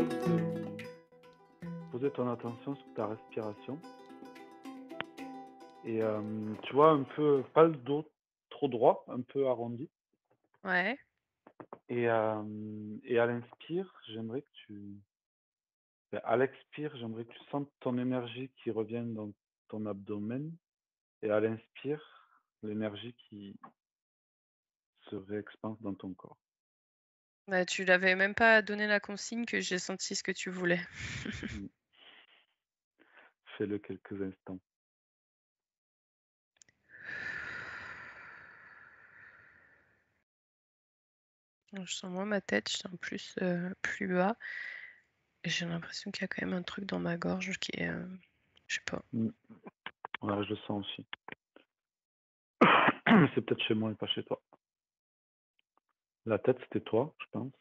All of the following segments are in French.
propose de poser ton attention sur ta respiration et tu vois un peu pas le dos trop droit, un peu arrondi Ouais, et à l'inspire, à l'expire, j'aimerais que tu sentes ton énergie qui revient dans ton abdomen et à l'inspire, l'énergie qui se réexpanse dans ton corps. bah, tu l'avais même pas donné la consigne que j'ai senti ce que tu voulais. Mmh. Fais-le quelques instants. Je sens moins ma tête, je sens plus bas et j'ai l'impression qu'il y a quand même un truc dans ma gorge qui est, je sais pas. Mmh. Ouais, je le sens aussi. C'est peut-être chez moi et pas chez toi. La tête, c'était toi, je pense.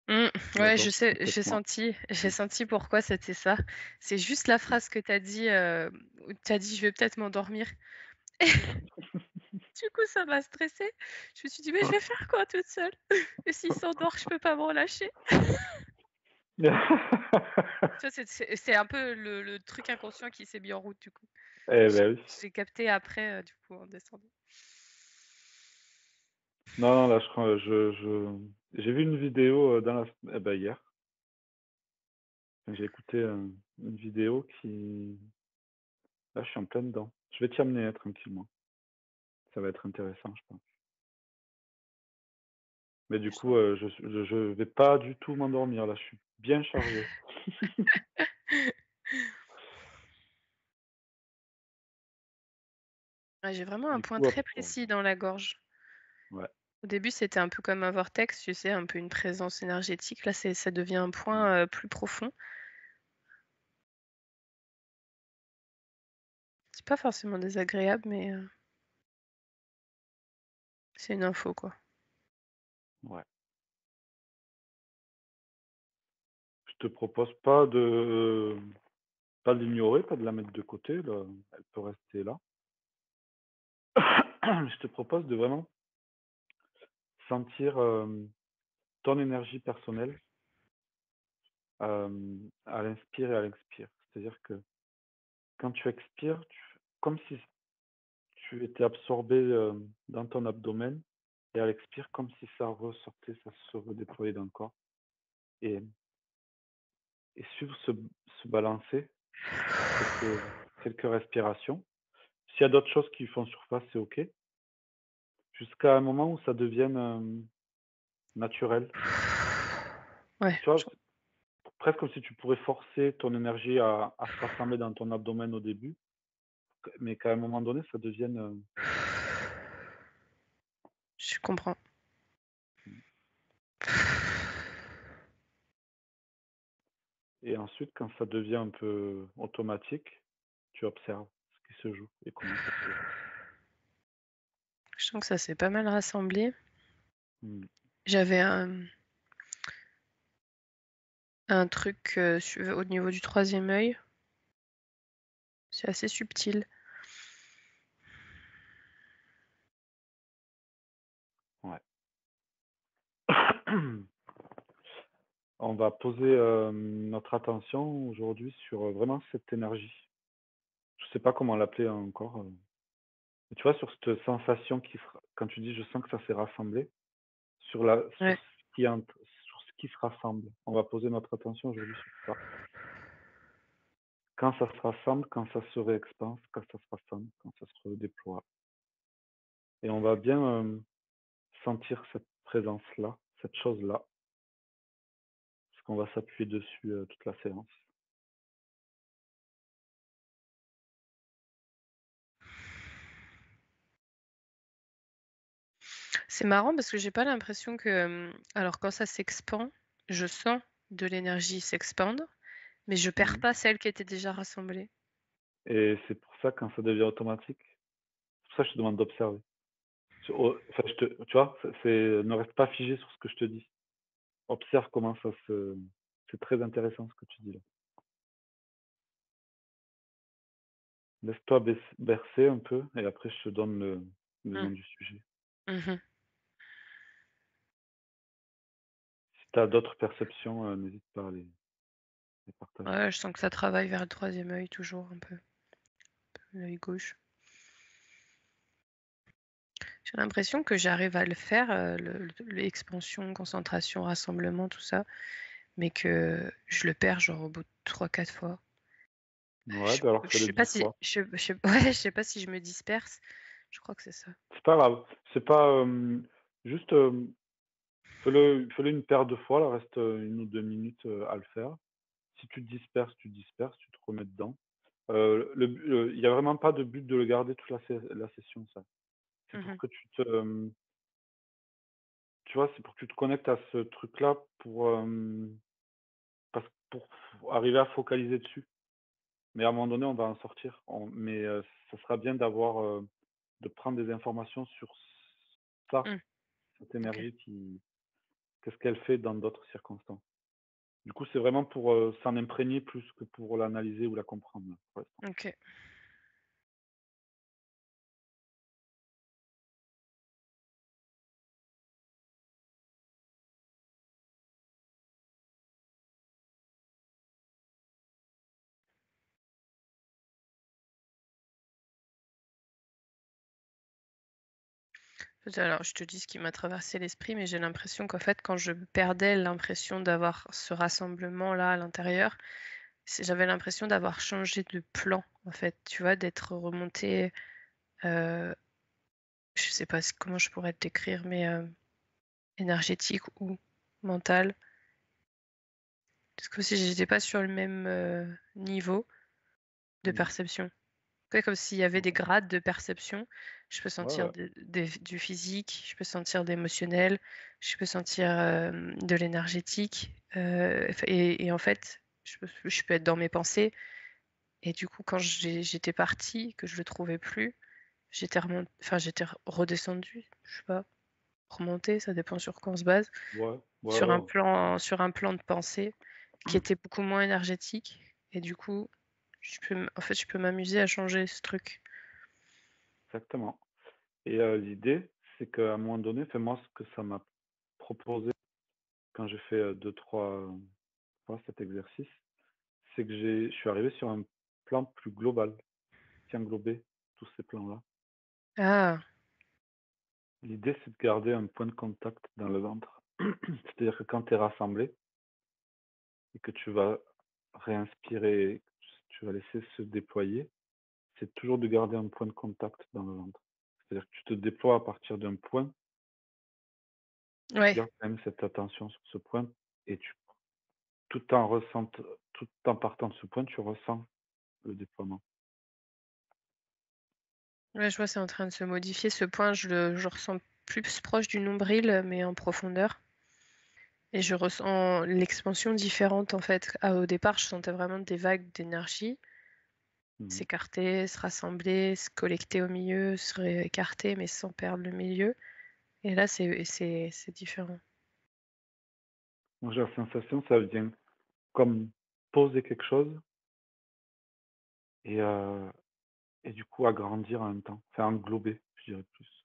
Mmh, La ouais, je gorge, sais, c'est peut-être moi. j'ai Mmh. senti pourquoi c'était ça. C'est juste la Mmh. phrase que tu as dit, où tu as dit: «Je vais peut-être m'endormir». Du coup, ça m'a stressée. Je me suis dit: «Mais je vais faire quoi toute seule? Et s'il s'endort, je peux pas me relâcher». Tu vois, c'est un peu le truc inconscient qui s'est mis en route, du coup. Eh J'ai beh, oui. j'ai capté après, du coup, en descendant. Non, non, là, je crois, j'ai vu une vidéo, hier. J'ai écouté, une vidéo qui là, je suis en plein dedans. Je vais t'y amener, tranquillement. Ça va être intéressant, je pense. Mais du Je coup, sens je vais pas du tout m'endormir, là, je suis bien chargé. ouais, j'ai vraiment un Du point coup, très observe. précis dans la gorge. Ouais. Au début, c'était un peu comme un vortex, tu sais, un peu une présence énergétique. Là, ça devient un Mmh. point, plus profond. C'est pas forcément désagréable, mais c'est une info, quoi. Ouais. Je te propose pas de l'ignorer, pas de la mettre de côté, là, elle peut rester là. Je te propose de vraiment sentir, ton énergie personnelle, à l'inspire et à l'expire. C'est-à-dire que quand tu expires, tu comme si tu étais absorbé, dans ton abdomen et à l'expire, comme si ça ressortait, ça se redéployait dans le corps et suivre ce balancer sur quelques respirations. S'il y a d'autres choses qui font surface, c'est OK, jusqu'à un moment où ça devienne, naturel. Ouais, Tu vois? Presque comme si tu pourrais forcer ton énergie à se rassembler dans ton abdomen au début, mais qu'à un moment donné, ça devienne, je comprends. et ensuite quand ça devient un peu automatique, tu observes ce qui se joue et comment ça se joue. Je sens que ça s'est pas mal rassemblé. Mmh. J'avais un truc, au niveau du troisième œil. C'est assez subtil. Ouais. On va poser, notre attention aujourd'hui sur, vraiment cette énergie. Je sais pas comment l'appeler encore, mais tu vois, sur cette sensation qui se quand tu dis: «Je sens que ça s'est rassemblé», sur Ouais. ce qui entre sur ce qui se rassemble. On va poser notre attention aujourd'hui sur ça. Quand ça se rassemble, quand ça se réexpanse, quand ça se rassemble, quand ça se redéploie et on va bien, sentir cette présence-là, cette chose-là, parce qu'on va s'appuyer dessus, toute la séance. C'est marrant parce que j'ai pas l'impression que, alors quand ça s'expand, je sens de l'énergie s'expandre, mais je perds Mmh, pas celle qui était déjà rassemblée. et c'est pour ça quand ça devient automatique, c'est pour ça que je te demande d'observer. Enfin, tu vois? Ne reste pas figé sur ce que je te dis. Observe comment ça se c'est très intéressant ce que tu dis là. Laisse-toi bercer un peu et après je te donne le Mmh. nom du sujet. Mmh. Si tu as d'autres perceptions, n'hésite pas à les et partager. Ouais, je sens que ça travaille vers le troisième œil toujours un peu, l'œil gauche. J'ai l'impression que j'arrive à le faire, l'expansion, concentration, rassemblement, tout ça, mais que je le perds genre au bout de 3-4 fois. Ouais, bah, alors Je fais-le sais pas 10 si fois. ouais, je sais pas si je me disperse. Je crois que c'est ça. C'est pas grave, c'est pas, juste, fais-le une paire de fois, là, reste, 1 ou 2 minutes, à le faire. Si tu te disperses, tu te remets dedans. Il y a vraiment pas de but de le garder toute la session, ça. C'est pour Mmh. que tu vois, c'est pour que tu te connectes à ce truc-là pour, pour arriver à focaliser dessus. Mais à un moment donné, on va en sortir. Ça sera bien de prendre des informations sur ça, Mmh. cette OK. énergie qu'est-ce qu'elle fait dans d'autres circonstances. Du coup, c'est vraiment pour, s'en imprégner plus que pour l'analyser ou la comprendre, là, pour l'instant. OK. Alors, je te dis ce qui m'a traversé l'esprit, mais j'ai l'impression qu'en fait, quand je perdais l'impression d'avoir ce rassemblement-là à l'intérieur, j'avais l'impression d'avoir changé de plan, en fait, tu vois, d'être remontée, heu, je sais pas comment je pourrais te décrire, mais énergétique ou mentale. C'est comme si j'étais pas sur le même niveau de Mmh. perception. Ouais, comme s'il y avait des Ouais, grades de perception. Je peux ouais, sentir ouais, du physique, je peux sentir de l'émotionnel, je peux sentir de l'énergétique. Et en fait, je peux être dans mes pensées. Et du coup, quand j'étais partie, que je le trouvais plus, j'étais redescendue, je sais pas, remontée, ça dépend sur quoi on se base, ouais, ouais, ouais, sur un plan de pensée qui était beaucoup moins énergétique. Et du coup, en fait, je peux m'amuser à changer ce truc. exactement. Et l'idée, c'est qu'à un moment donné, enfin moi, ce que ça m'a proposé quand j'ai fait, 2-3 fois cet exercice, c'est que je suis arrivé sur un plan plus global, qui englobait tous ces plans-là. Ah, L'idée, c'est de garder un point de contact dans le ventre. C'est-à-dire que quand tu es rassemblé et que tu vas réinspirer, tu vas laisser se déployer, c'est toujours de garder un point de contact dans le ventre. C'est-à-dire que tu te déploies à partir d'un point, tu ouais. gardes quand même cette attention sur ce point et tout en tout en partant de ce point, tu ressens le déploiement. Ouais, je vois, c'est en train de se modifier. Ce point, je ressens plus proche du nombril, mais en profondeur. Et je ressens l'expansion différente, en fait. Ah, au départ, je sentais vraiment des vagues d'énergie, Mmh. s'écarter, se rassembler, se collecter au milieu, se réécarter, mais sans perdre le milieu. Et là, c'est différent. Moi, j'ai la sensation, ça vient comme poser quelque chose et heu et du coup agrandir en même temps, enfin englober, je dirais plus.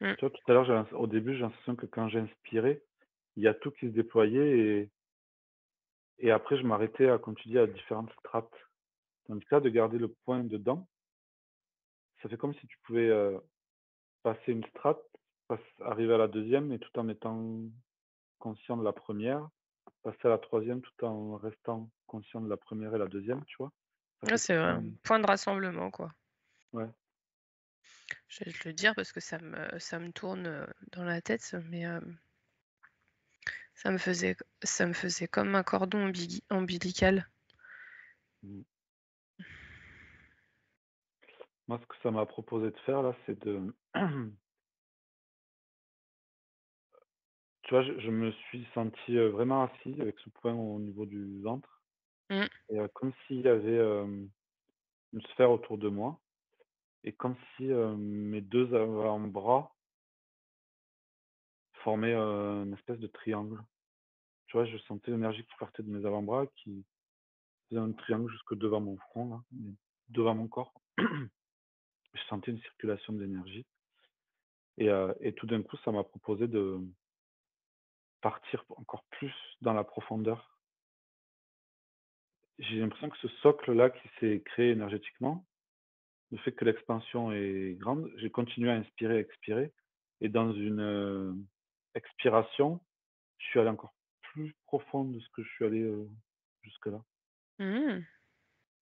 Mm. Tu vois, tout à l'heure, au début, j'ai l'impression que quand j'inspirais, il y a tout qui se déployait et après je m'arrêtais à, comme tu dis, à différentes strates. Tandis que là, de garder le point dedans, ça fait comme si tu pouvais, passer une strate, arriver à la deuxième et tout en étant conscient de la première, passer à la troisième tout en restant conscient de la première et la deuxième, tu vois? Ça Ouais, fait c'est tout un un point de rassemblement, quoi. ouais, Je vais te le dire parce que ça me tourne dans la tête, mais ça me faisait, ça me faisait comme un cordon ombilical. mmh. Moi, ce que ça m'a proposé de faire là, c'est de tu vois, je me suis senti, vraiment assis avec ce point au niveau du ventre Mm. et comme s'il y avait, une sphère autour de moi et comme si, mes 2 avant-bras formaient, une espèce de triangle. Tu vois, je sentais l'énergie qui partait de mes avant-bras qui faisait un triangle jusque devant mon front là, devant mon corps. Je sentais une circulation d'énergie et tout d'un coup, ça m'a proposé de partir encore plus dans la profondeur j'ai l'impression que ce socle-là qui s'est créé énergétiquement, le fait que l'expansion est grande, j'ai continué à inspirer, expirer et dans une, expiration, je suis allé encore plus profond de ce que je suis allé, jusque-là Mmh.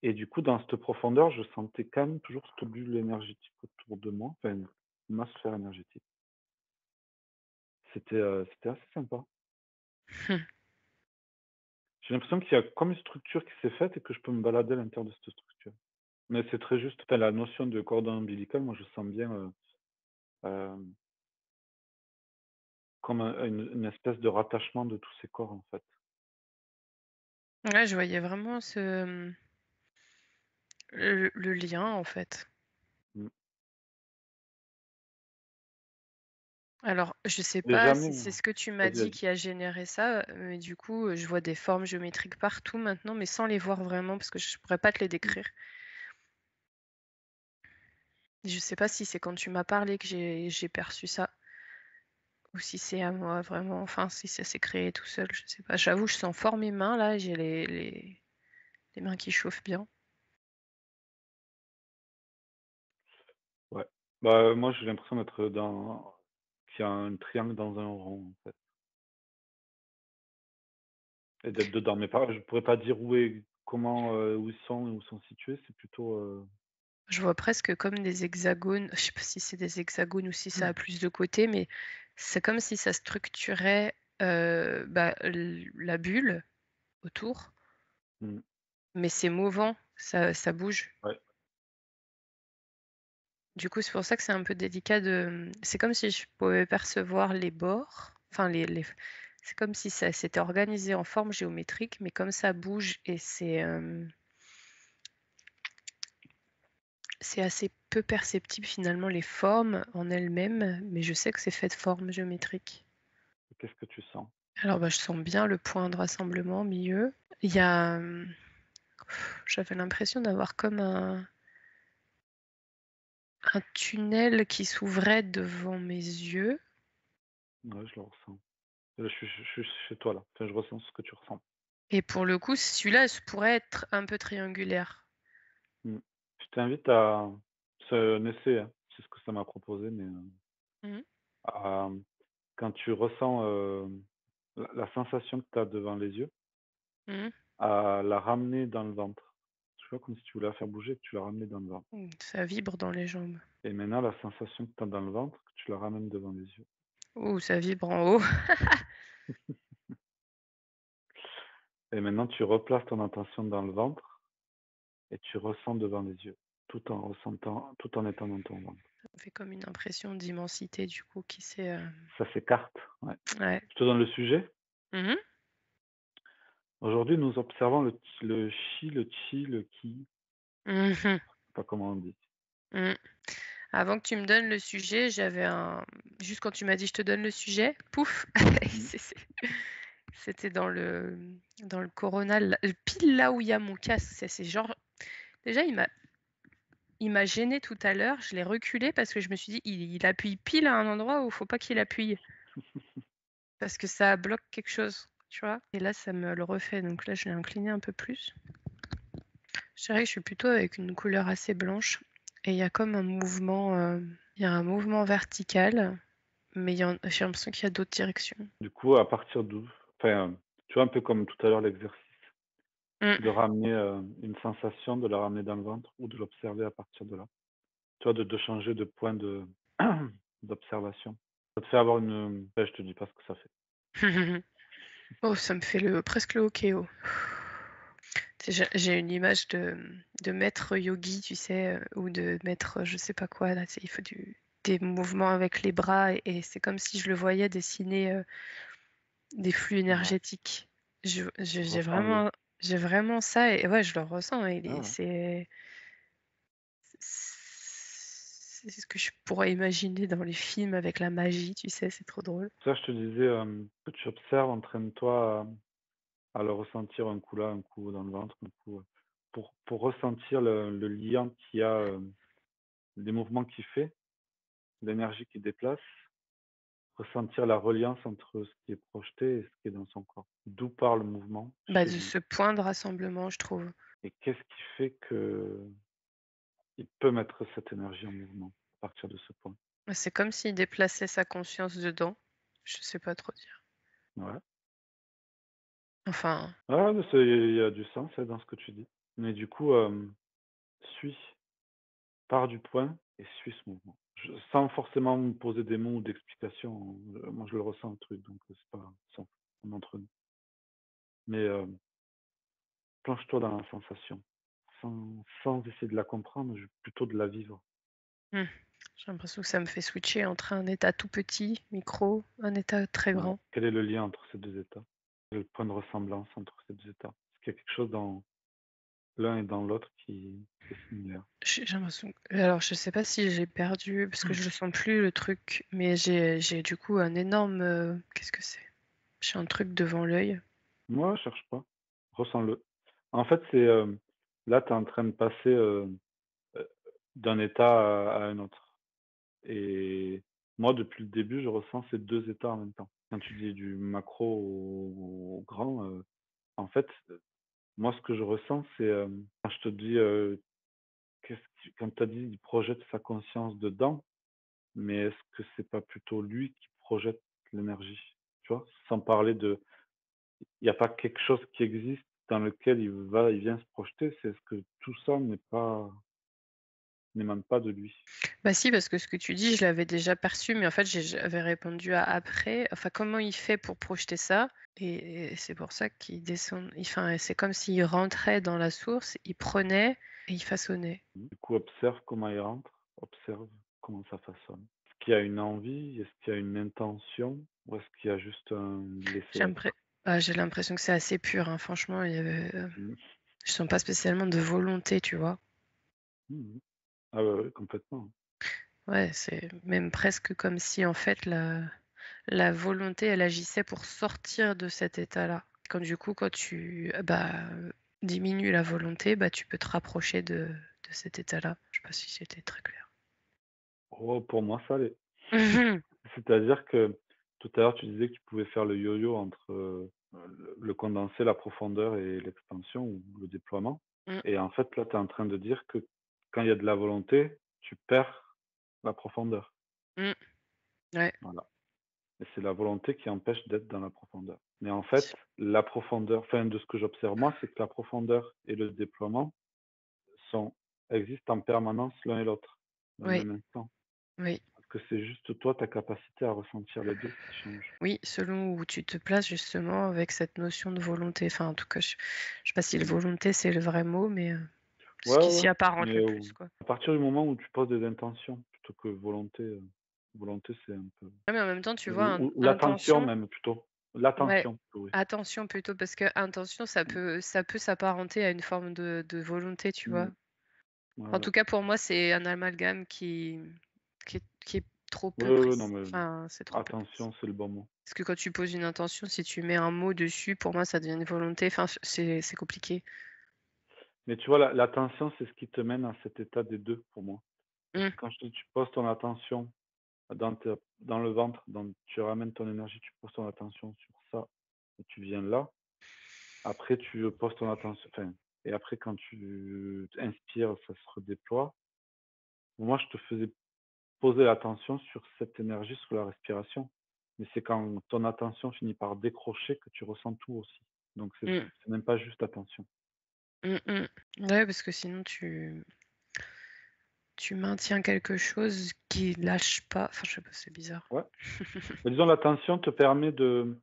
et du coup, dans cette profondeur, je sentais quand même toujours cette bulle énergétique autour de moi, enfin, ma sphère énergétique. C'était assez sympa. J'ai l'impression qu'il y a comme une structure qui s'est faite et que je peux me balader à l'intérieur de cette structure. Mais c'est très juste, enfin, la notion de cordon ombilical, moi je sens bien, hem, comme une espèce de rattachement de tous ces corps, en fait. Ouais, je voyais vraiment le lien, en fait. Mmh. Alors, je sais Mais pas jamais si c'est ce que tu m'as vas-y, dit vas-y. qui a généré ça, mais du coup, je vois des formes géométriques partout maintenant, mais sans les voir vraiment parce que je pourrais pas te les Mmh. décrire. Je sais pas si c'est quand tu m'as parlé que j'ai perçu ça ou si c'est à moi vraiment, enfin, si ça s'est créé tout seul, je sais pas. J'avoue, je sens fort mes mains là, j'ai les mains qui chauffent bien. Ouais. Bah, moi j'ai l'impression d'être dans qu'il y a un triangle dans un rond, en fait et d'être dedans. Mais pas je pourrais pas dire où ils sont situés, c'est plutôt, Je vois presque comme des hexagones, je sais pas si c'est des hexagones ou si ça a plus de côtés, mais c'est comme si ça structurait, bah, la bulle autour, mmh, mais c'est mouvant, ça bouge. ouais. Du coup, c'est pour ça que c'est un peu délicat c'est comme si je pouvais percevoir les bords, enfin c'est comme si ça s'était organisé en forme géométrique, mais comme ça bouge et c'est assez peu perceptible finalement les formes en elles-mêmes, mais je sais que c'est fait de formes géométriques. Qu'est-ce que tu sens? Alors, bah, je sens bien le point de rassemblement au milieu. Il y a, j'avais l'impression d'avoir comme un tunnel qui s'ouvrait devant mes yeux Ouais, je le ressens. Là, je suis chez toi, là. Enfin, je ressens ce que tu ressens. et pour le coup, celui-là pourrait être un peu triangulaire. Mmh. Je t'invite à c'est un essai, hein, c'est ce que ça m'a proposé, mais, Mmh. à, quand tu ressens, la sensation que tu as devant les yeux, Mmh. à la ramener dans le ventre. Tu vois, comme si tu voulais la faire bouger, que tu la ramenais dans le ventre Ça vibre dans les jambes. et maintenant la sensation que tu as dans le ventre, que tu la ramènes devant les yeux Ouh, ça vibre en haut. et maintenant tu replaces ton attention dans le ventre et tu ressens devant les yeux, tout en étant dans ton ventre. Ça me fait comme une impression d'immensité du coup qui s'est, Ça s'écarte, ouais. ouais. Je te donne le sujet. Mmh. Aujourd'hui, nous observons le chi, le chi, le ki, Mmh. je sais pas comment on dit. Mmh. Avant que tu me donnes le sujet, j'avais un juste quand tu m'as dit: «Je te donne le sujet», pouf! Mmh. C'était dans le coronal, pile là où il y a mon casque. C'est genre déjà il m'a gêné tout à l'heure, je l'ai reculé parce que je me suis dit: «Il appuie pile à un endroit où il faut pas qu'il appuie, parce que ça bloque quelque chose», tu vois? Et là, ça me le refait, donc là, je l'ai incliné un peu plus. Je dirais que je suis plutôt avec une couleur assez blanche et il y a comme un mouvement, il y a un mouvement vertical, mais j'ai l'impression qu'il y a d'autres directions. Du coup, à partir d'où enfin, tu vois, un peu comme tout à l'heure l'exercice, de Mmh. ramener, une sensation, de la ramener dans le ventre ou de l'observer à partir de là. Tu vois, de changer de point de d'observation. Ça te fait avoir je te dis pas ce que ça fait. Oh, ça me fait presque le hockey, oh. Tu sais, j'ai une image de maître yogi, tu sais, ou de maître, je sais pas quoi là, tu sais, il faut des mouvements avec les bras et c'est comme si je le voyais dessiner, des flux Ouais, énergétiques. ressens-le. J'ai vraiment ça et ouais, je le ressens Ouais, et ouais. c'est ce que je pourrais imaginer dans les films avec la magie, tu sais, c'est trop drôle. Ça, je te disais, que tu observes, entraîne-toi à le ressentir un coup là, un coup dans le ventre, un coup, pour ressentir le lien qu'il y a, les mouvements qu'il fait, l'énergie qu'il déplace. ressentir la reliance entre ce qui est projeté et ce qui est dans son corps. D'où part le mouvement Bah, chez de lui? ce point de rassemblement, je trouve. Et qu'est-ce qui fait qu'il peut mettre cette énergie en mouvement à partir de ce point? Bah, c'est comme s'il déplaçait sa conscience dedans. Je sais pas trop dire. Ouais. Enfin, Ah ouais, c'est il y a du sens, dans ce que tu dis. Mais du coup, suis, pars du point et suis ce mouvement. Sans forcément me poser des mots ou d'explications, moi je le ressens le truc, donc c'est pas sans entre nous. Mais, plonge-toi dans la sensation, sans essayer de la comprendre, plutôt de la vivre. mmh, j'ai l'impression que ça me fait switcher entre un état tout petit, micro, un état très Ouais. grand. Quel est le lien entre ces 2 états? Quel est le point de ressemblance entre ces 2 états? Est-ce qu'il y a quelque chose dans l'un et dans l'autre qui est similaire? J'ai l'impression alors je sais pas si j'ai perdu parce que je le sens plus le truc, mais j'ai du coup un énorme, qu'est-ce que c'est? J'ai un truc devant l'œil. Moi, cherche pas, ressens-le. En fait, c'est, là, tu es en train de passer, heu, d'un état à un autre et moi, depuis le début, je ressens ces 2 états en même temps. Quand tu dis du macro au grand, en fait, moi, ce que je ressens, c'est, quand je te dis, quand tu as dit: «Il projette sa conscience dedans», mais est-ce que c'est pas plutôt lui qui projette l'énergie? Tu vois? Sans parler de il y a pas quelque chose qui existe dans lequel il vient se projeter, c'est est-ce que tout ça n'émane pas de lui? Bah si, parce que ce que tu dis, je l'avais déjà perçu, mais en fait, j'avais répondu à après. Enfin, comment il fait pour projeter ça? Et c'est pour ça qu'il descend. Enfin, c'est comme s'il rentrait dans la source, il prenait et il façonnait. Du coup, observe comment il rentre, observe comment ça façonne. Est-ce qu'il y a une envie? Est-ce qu'il y a une intention? Ou est-ce qu'il y a juste un laisser J'ai l'impré- être? j'ai l'impression que c'est assez pur, hein. Franchement, Mmh. je sens pas spécialement de volonté, tu vois. Mmh. Ah ouais, ouais, complètement. Ouais, c'est même presque comme si en fait la volonté, elle agissait pour sortir de cet état-là. Quand tu, diminues la volonté, bah, tu peux te rapprocher de cet état-là. Je sais pas si c'était très clair. Oh, pour moi, ça l'est. Mmh. C'est-à-dire que tout à l'heure, tu disais que tu pouvais faire le yo-yo entre, le condensé, la profondeur et l'expansion ou le déploiement Mmh, et en fait, là, tu es en train de dire que quand il y a de la volonté, tu perds la profondeur. mmh, ouais. Voilà et c'est la volonté qui empêche d'être dans la profondeur. Mais en fait, la profondeur enfin, de ce que j'observe moi, c'est que la profondeur et le déploiement sont existent en permanence l'un et l'autre, dans le Oui, même instant. oui, Parce que c'est juste toi, ta capacité à ressentir les 2 qui change. oui, selon où tu te places justement avec cette notion de volonté. Enfin, en tout cas, je sais pas si le Mmh. volonté, c'est le vrai mot, mais ce Ouais, qui ouais, s'y apparente mais le plus, quoi. à partir du moment où tu poses des intentions plutôt que volonté, volonté c'est un peu Ouais, mais en même temps, tu vois, ou l'attention intention. même plutôt. Ouais, L'attention plutôt, oui. attention plutôt parce que intention, Mmh. ça peut s'apparenter à une forme de volonté, tu Mmh. vois? Ouais, En ouais. tout cas, pour moi, c'est un amalgame qui est trop Ouais, peu ouais, non précis. mais Enfin, c'est trop peu précis. attention, c'est le bon mot. Parce que quand tu poses une intention, si tu mets un mot dessus, pour moi, ça devient une volonté. Enfin, c'est compliqué. Mais tu vois l'attention, c'est ce qui te mène à cet état des 2 pour moi. Parce Mmh, que quand je te dis tu poses ton attention dans le ventre, donc tu ramènes ton énergie, tu poses ton attention sur ça et tu viens là. Après tu poses ton attention enfin et après quand tu inspires, ça se redéploie. Moi, je te faisais poser l'attention sur cette énergie, sur la respiration. Mais c'est quand ton attention finit par décrocher que tu ressens tout aussi. Donc mmh, c'est même pas juste attention. mmh, mmh. Ouais, parce que sinon tu maintiens quelque chose qui lâche pas. Enfin, je sais pas, c'est bizarre. Ouais. Bah, disons l'attention te permet de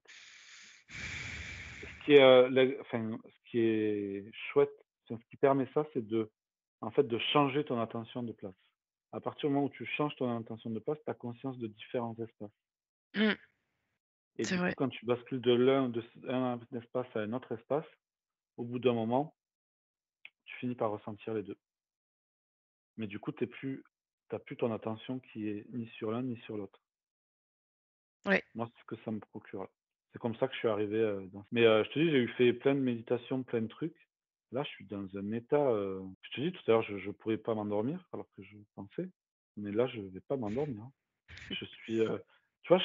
ce qui est, ce qui est chouette, enfin, ce qui permet ça, c'est en fait, de changer ton attention de place. À partir du moment où tu changes ton attention de place, tu as conscience de différents espaces. Mmh, Et c'est du coup, vrai. quand tu bascules de un espace à un autre espace, au bout d'un moment, tu finis par ressentir les 2. Mais du coup, t'as plus ton attention qui est ni sur l'un ni sur l'autre. Ouais. Moi, c'est ce que ça me procure là. C'est comme ça que je suis arrivé, dans mais je te dis, j'ai eu fait plein de méditations, plein de trucs. Là, je suis dans un état, je te dis tout à l'heure, je pourrais pas m'endormir alors que je pensais, mais là, je vais pas m'endormir, hein. Je suis, Tu vois,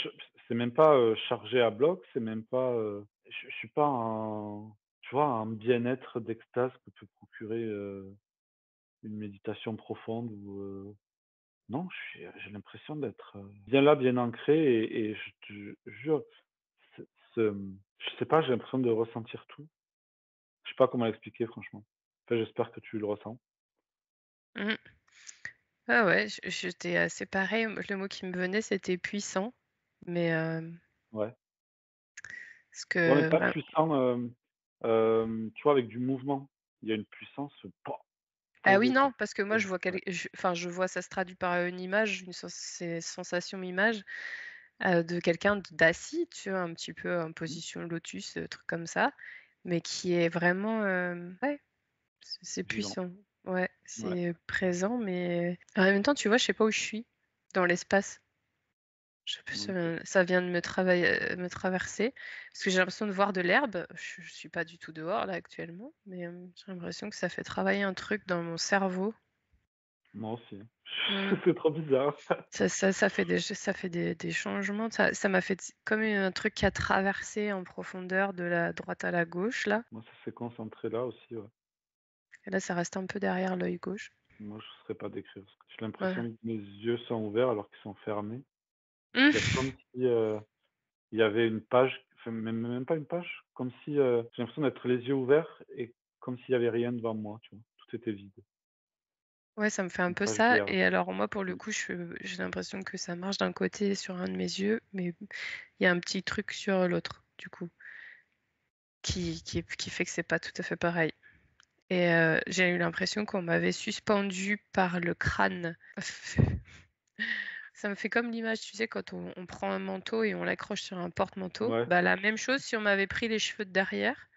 c'est même pas, chargé à bloc, c'est même pas, je suis pas en tu vois, un bien-être d'extase que peut procurer, une méditation profonde ou, non, j'ai l'impression d'être, bien là, bien ancré et je te jure, ce je sais pas, j'ai l'impression de ressentir tout. Je sais pas comment l'expliquer franchement. Enfin, j'espère que tu le ressens. Mmh. Ah ouais, j'étais assez pareil. Le mot qui me venait, c'était puissant, mais Ouais. parce Ouais, mais que pas vraim puissant, tu vois, avec du mouvement. Il y a une puissance, ah oui, posée quoi. non, parce que moi, je vois quel je enfin, je vois ça se traduit par, une image, une sensation image, de quelqu'un d'assis, tu vois? Un petit peu en Mmh, position lotus, truc comme ça, mais qui est vraiment, ouais, c'est vivant. puissant. Ouais, Ouais. c'est présent, mais en même temps, tu vois, je sais pas où je suis dans l'espace. Je sais plus, Non, OK. ça vient de me traverser, parce que j'ai l'impression de voir de l'herbe. Je suis pas du tout dehors là actuellement, mais, j'ai l'impression que ça fait travailler un truc dans mon cerveau. Moi aussi. Mmh. C'est trop bizarre. Ça fait des changements. Ça m'a fait comme un truc qui a traversé en profondeur de la droite à la gauche là, Moi, ça s'est concentré là aussi, ouais. et là ça reste un peu derrière l'œil gauche. Moi, je ne saurais pas décrire parce que j'ai Ouais. l'impression que mes yeux sont ouverts alors qu'ils sont fermés. Il y a Mmh. comme si, il y avait une page, enfin même pas une page, comme si, j'ai l'impression d'être les yeux ouverts et comme s'il y avait rien devant moi, tu vois? Tout était vide, Ouais, ça me fait un une peu page ça, vierge. et alors moi pour le Mmh. coup, j'ai l'impression que ça marche d'un côté sur un de mes yeux, mais il y a un petit truc sur l'autre du coup. Qui fait que c'est pas tout à fait pareil, et j'ai eu l'impression qu'on m'avait suspendu par le crâne. Ça me fait comme l'image, tu sais, quand on prend un manteau et on l'accroche sur un porte-manteau, Ouais, bah, la même chose si on m'avait pris les cheveux de derrière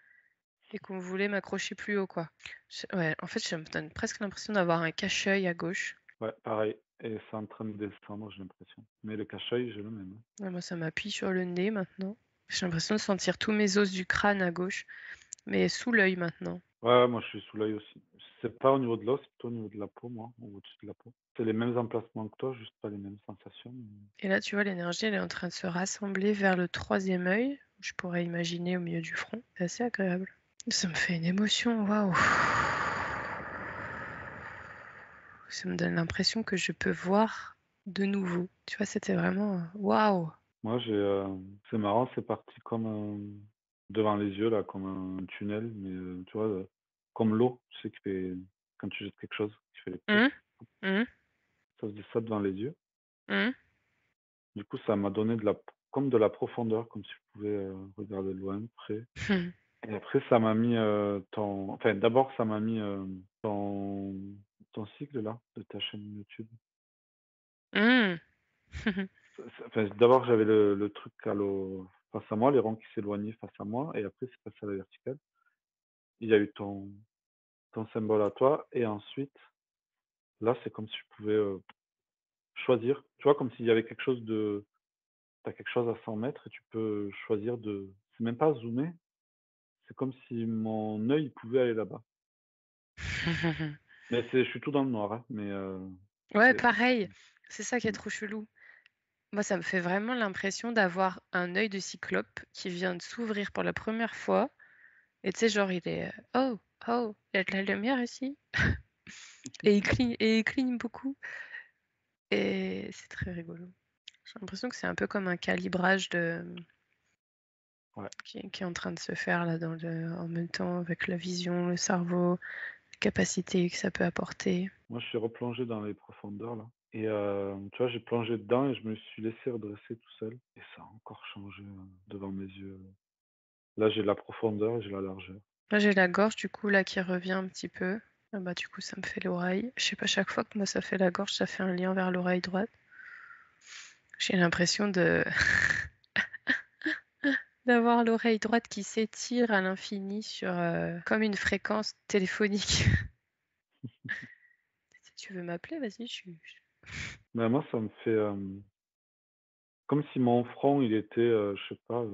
et qu'on voulait m'accrocher plus haut, quoi. Je Ouais, en fait, ça me donne presque l'impression d'avoir un cache-œil à gauche. ouais, pareil et c'est en train de descendre, j'ai l'impression. Mais le cache-œil, j'ai le même, hein. Ouais, moi, ça m'appuie sur le nez maintenant. J'ai l'impression de sentir tous mes os du crâne à gauche, mais sous l'œil maintenant. Ouais, ouais, moi, je suis sous l'œil aussi. C'est pas au niveau de l'os, c'est plutôt au niveau de la peau, moi, ou au-dessus de la peau. C'est les mêmes emplacements que toi, juste pas les mêmes sensations, mais Et là, tu vois, l'énergie, elle est en train de se rassembler vers le troisième œil. Je pourrais imaginer au milieu du front. C'est assez agréable. Ça me fait une émotion, waouh! Ça me donne l'impression que je peux voir de nouveau. Tu vois, c'était vraiment, waouh! moi, c'est marrant, c'est parti comme, devant les yeux, là, comme un tunnel, mais, tu vois, comme l'eau, tu sais, qui fait quand tu jettes quelque chose, qui fait les pouces, Mmh, mmh, ça faisait ça devant les yeux. mmh. Du coup, ça m'a donné comme de la profondeur, comme si je pouvais, regarder de loin, près. Et après, ça m'a mis, d'abord, ça m'a mis, ton cycle là, de ta chaîne YouTube. Mmh. D'abord, j'avais le truc face à moi, les rangs qui s'éloignaient face à moi et après c'est passé à la verticale. Il y a eu ton symbole à toi et ensuite, là, c'est comme si je pouvais, choisir. Tu vois, comme s'il y avait quelque chose de tu as quelque chose à 100 mètres et tu peux choisir c'est même pas zoomer, c'est comme si mon œil pouvait aller là-bas. Mais je suis tout dans le noir, hein, mais, Ouais, c'est pareil. C'est ça qui est mmh. trop chelou. Moi, ça me fait vraiment l'impression d'avoir un œil de cyclope qui vient de s'ouvrir pour la première fois, et tu sais, genre, il est, «Oh, oh, il y a de la lumière ici», et il cligne beaucoup, et c'est très rigolo. J'ai l'impression que c'est un peu comme un calibrage Ouais. qui est en train de se faire là en même temps avec la vision, le cerveau, les capacités que ça peut apporter. Moi, je suis replongé dans les profondeurs là et tu vois, j'ai plongé dedans et je me suis laissé redresser tout seul et ça a encore changé, devant mes yeux. Là, j'ai la profondeur et j'ai la largeur. Là, j'ai la gorge du coup là qui revient un petit peu. Ah bah, du coup, ça me fait l'oreille. Je sais pas, chaque fois que moi ça fait la gorge, ça fait un lien vers l'oreille droite. J'ai l'impression de d'avoir l'oreille droite qui s'étire à l'infini sur, comme une fréquence téléphonique. Si tu veux m'appeler, vas-y, Mais moi, ça me fait, comme si mon front, il était, je sais pas,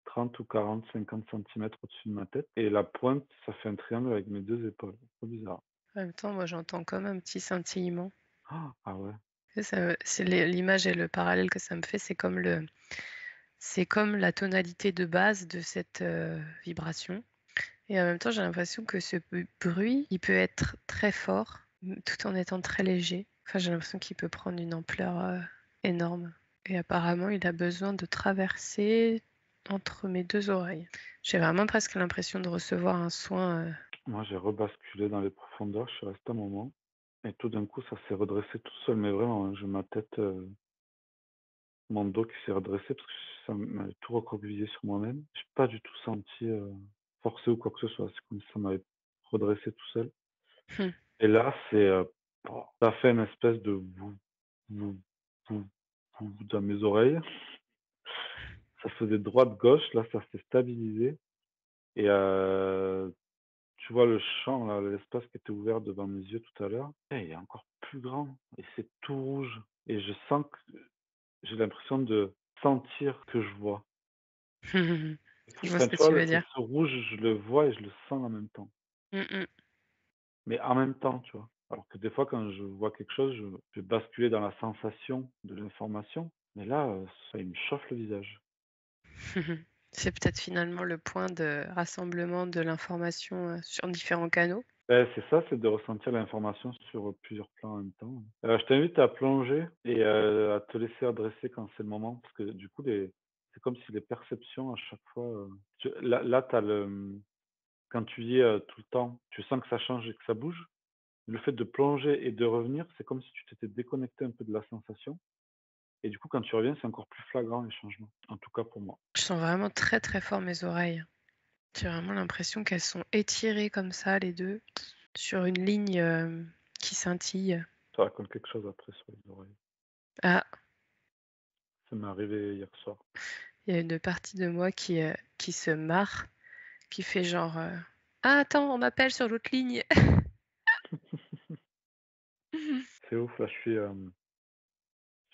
30 ou 40, 50 centimètres au-dessus de ma tête et la pointe, ça fait un triangle avec mes 2 épaules. Trop bizarre. en même temps, moi j'entends comme un petit scintillement. Ah ouais? C'est l'image et le parallèle que ça me fait, c'est comme la tonalité de base de cette vibration. Et en même temps, j'ai l'impression que ce bruit, il peut être très fort, tout en étant très léger. Enfin, j'ai l'impression qu'il peut prendre une ampleur énorme. Et apparemment, il a besoin de traverser entre mes deux oreilles. J'ai vraiment presque l'impression de recevoir un soin. Moi, j'ai rebasculé dans les profondeurs, je suis resté un moment et tout d'un coup, ça s'est redressé tout seul, mais vraiment, hein, j'ai ma tête, mon dos qui s'est redressé parce que ça m'avait tout recroquevillé sur moi-même. J'ai pas du tout senti, forcé ou quoi que ce soit. C'est comme si ça m'avait redressé tout seul Hmm. et là, ça fait une espèce de «vou, vou, vou» dans mes oreilles. Ça faisait droite-gauche, là, ça s'est stabilisé et tu vois le champ là, l'espace qui était ouvert devant mes yeux tout à l'heure, il est encore plus grand et c'est tout rouge et je sens que j'ai l'impression de sentir que je vois. Je vois ce Enfin, que tu tu vois, veux dire. ce rouge, je le vois et je le sens en même temps. Mm, mm. Mais en même temps, tu vois? Alors que des fois, quand je vois quelque chose, je vais basculer dans la sensation de l'information, mais là, ça il me chauffe le visage. C'est peut-être finalement le point de rassemblement de l'information sur différents canaux. C'est ça, c'est de ressentir l'information sur, plusieurs plans en même temps. Je t'invite à plonger et à te laisser adresser quand c'est le moment parce que du coup c'est comme si les perceptions à chaque fois, tu là tu as quand tu y es, tout le temps, tu sens que ça change et que ça bouge. Le fait de plonger et de revenir, c'est comme si tu t'étais déconnecté un peu de la sensation et du coup quand tu reviens, c'est encore plus flagrant les changements, en tout cas pour moi. Je sens vraiment très très fort mes oreilles. J'ai vraiment l'impression qu'elles sont étirées comme ça, les deux, sur une ligne qui scintille. Ça raconte quelque chose après sur les oreilles. Ah, Ça m'est arrivé hier soir. il y a une partie de moi qui se marre, qui fait genre ah, attends, on m'appelle sur l'autre ligne. C'est ouf, là je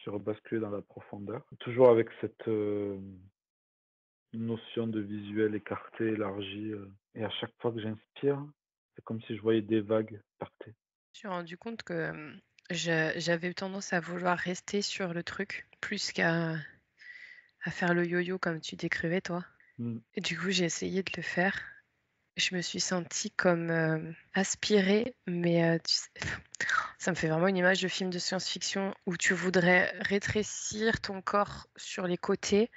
suis rebasculé dans la profondeur. Toujours avec cette, notion de visuel écarté, élargi, et à chaque fois que j'inspire, c'est comme si je voyais des vagues partir. Je me suis rendu compte que j'avais eu tendance à vouloir rester sur le truc plus qu'à faire le yo-yo comme tu décrivais toi. Mmh. Et du coup, j'ai essayé de le faire. Je me suis sentie comme aspirée, mais ça me fait vraiment une image de film de science-fiction où tu voudrais rétrécir ton corps sur les côtés.